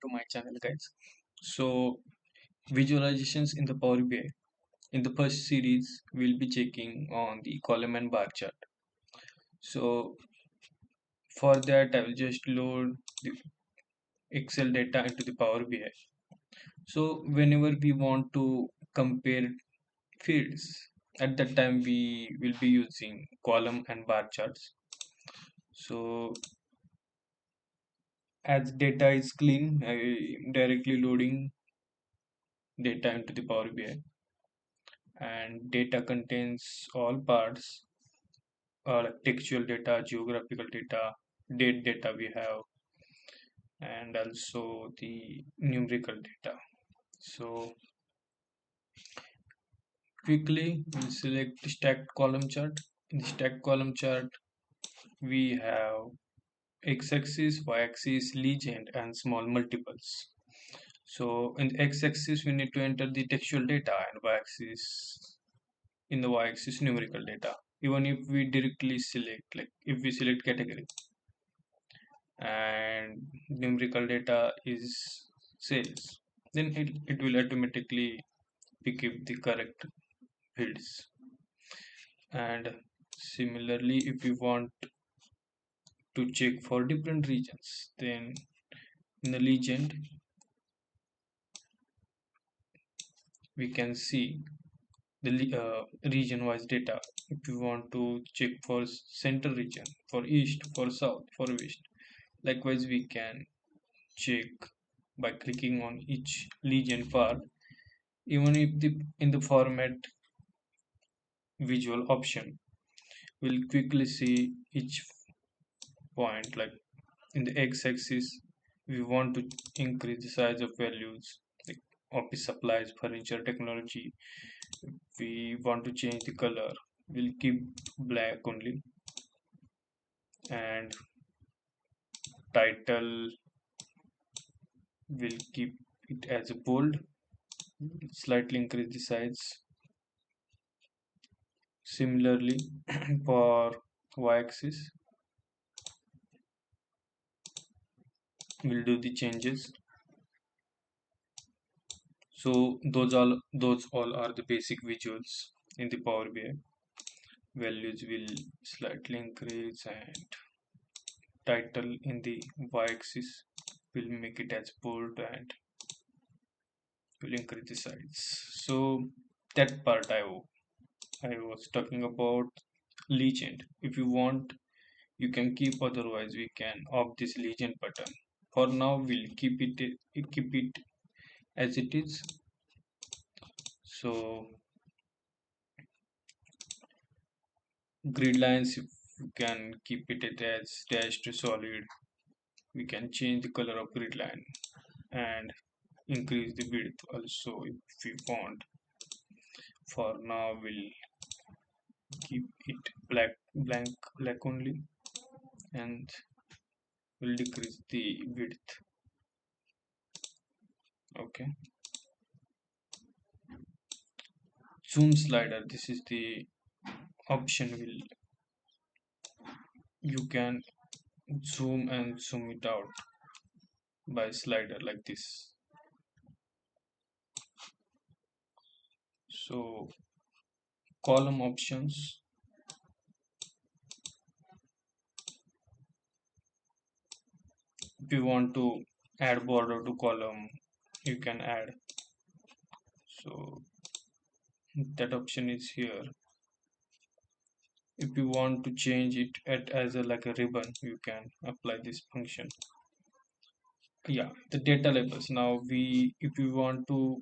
to my channel, guys. So, visualizations in the Power BI. In the first series, we'll be checking on the column and bar chart. So, for that, I will just load the Excel data into the Power BI. So, whenever we want to compare fields, at that time we will be using column and bar charts. So, as data is clean, I am directly loading data into the Power BI, and data contains all parts, like textual data, geographical data, date data we have, and also the numerical data. So quickly we'll select the stacked column chart. In the stacked column chart we have x-axis, y-axis, legend and small multiples. So in the x-axis we need to enter the textual data, and y-axis, in the y-axis, numerical data. Even if we directly select, like if we select category and numerical data is sales, then it will automatically pick up the correct fields. And similarly, if we want to check for different regions, then in the legend we can see the region wise data. If we want to check for center region, for east, for south, for west, likewise we can check by clicking on each legend part. Even if the in the format visual option, we'll quickly see each point. Like in the x-axis we want to increase the size of values, like office supplies, furniture, technology. We want to change the color, we'll keep black only. And title, will keep it as a bold, slightly increase the size. Similarly, for y-axis we'll do the changes. So those all are the basic visuals in the Power BI. Values will slightly increase, and title in the y-axis will make it as bold and will increase the size. So that part I was talking about legend. If you want, you can keep, otherwise we can off this legend button. For now we'll keep it as it is. So grid lines, if you can keep it as dash to solid, we can change the color of grid line and increase the width also if we want. For now we'll keep it black only, and we'll decrease the width. Okay. Zoom slider, this is the option. Will You can zoom and zoom it out by slider like this. So column options, if you want to add border to column, you can add. So that option is here. If you want to change it as a like a ribbon, you can apply this function. Yeah, the data labels. Now if we want to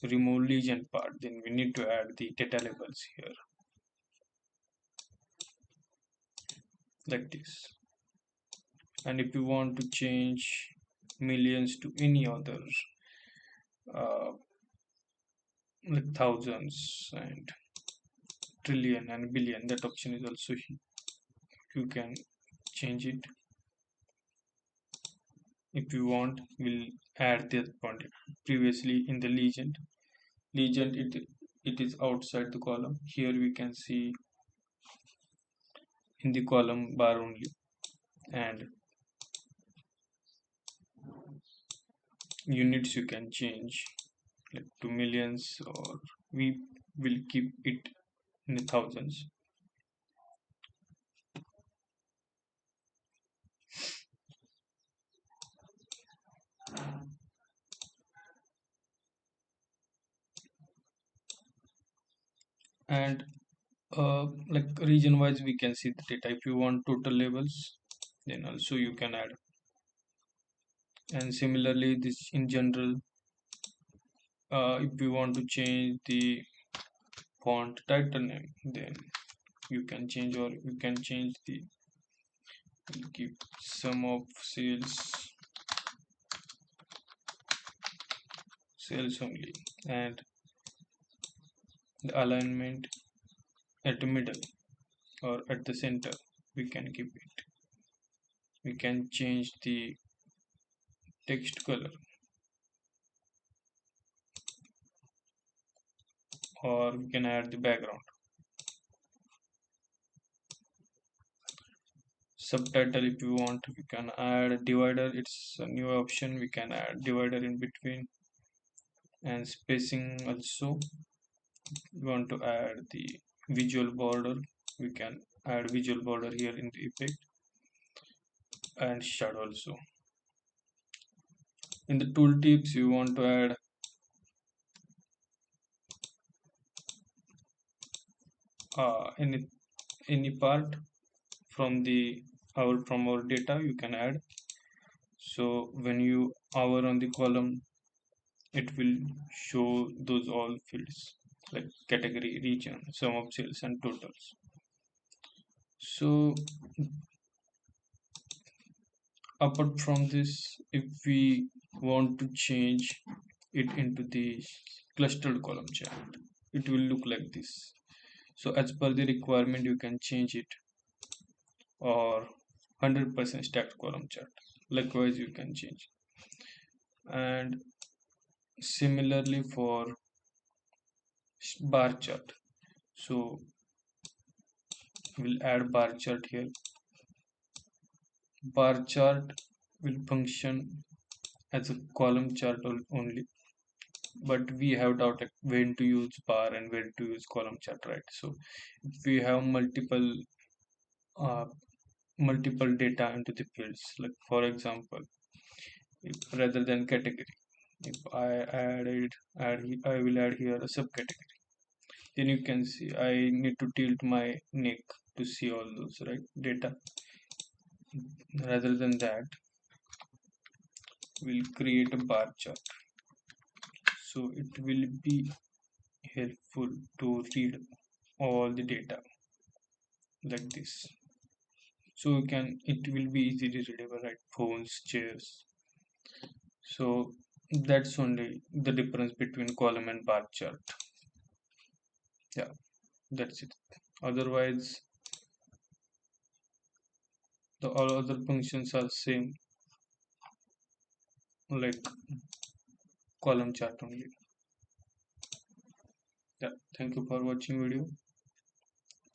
remove legend part, then we need to add the data labels here like this. And if you want to change millions to any other, uh, like thousands and trillion and billion, that option is also here. You can change it. If you want, we'll add that point. Previously in the legend, it is outside the column. Here we can see in the column bar only. And units you can change like to millions, or we will keep it in the thousands. And like region wise we can see the data. If you want total levels, then also you can add. And similarly this in general, if you want to change the font title name, then you can change, or you can change the, give sum of sales only, and the alignment at the middle or at the center we can keep it. We can change the text color, or we can add the background. Subtitle, if you want, we can add a divider. It's a new option. We can add divider in between, and spacing also. We want to add the visual border. We can add visual border here in the effect, and shadow also. In the tooltips, you want to add any part from the our data you can add. So when you hover on the column, it will show those all fields like category, region, sum of sales, and totals. So apart from this, if we want to change it into the clustered column chart, it will look like this. So as per the requirement, you can change it, or 100% stacked column chart. Likewise, you can change. And similarly for bar chart. So we'll add bar chart here. Bar chart will function as a column chart only, but we have doubt like when to use bar and when to use column chart, right? So if we have uh, multiple data into the fields, like for example, if rather than category, if I will add here a subcategory, then you can see I need to tilt my neck to see all those right data. Rather than that, we'll create a bar chart, so it will be helpful to read all the data like this. So you can, it will be easily readable, right? Phones, chairs. So that's only the difference between column and bar chart. Yeah, that's it. Otherwise, the all other functions are same, like column chart only. Yeah, thank you for watching video.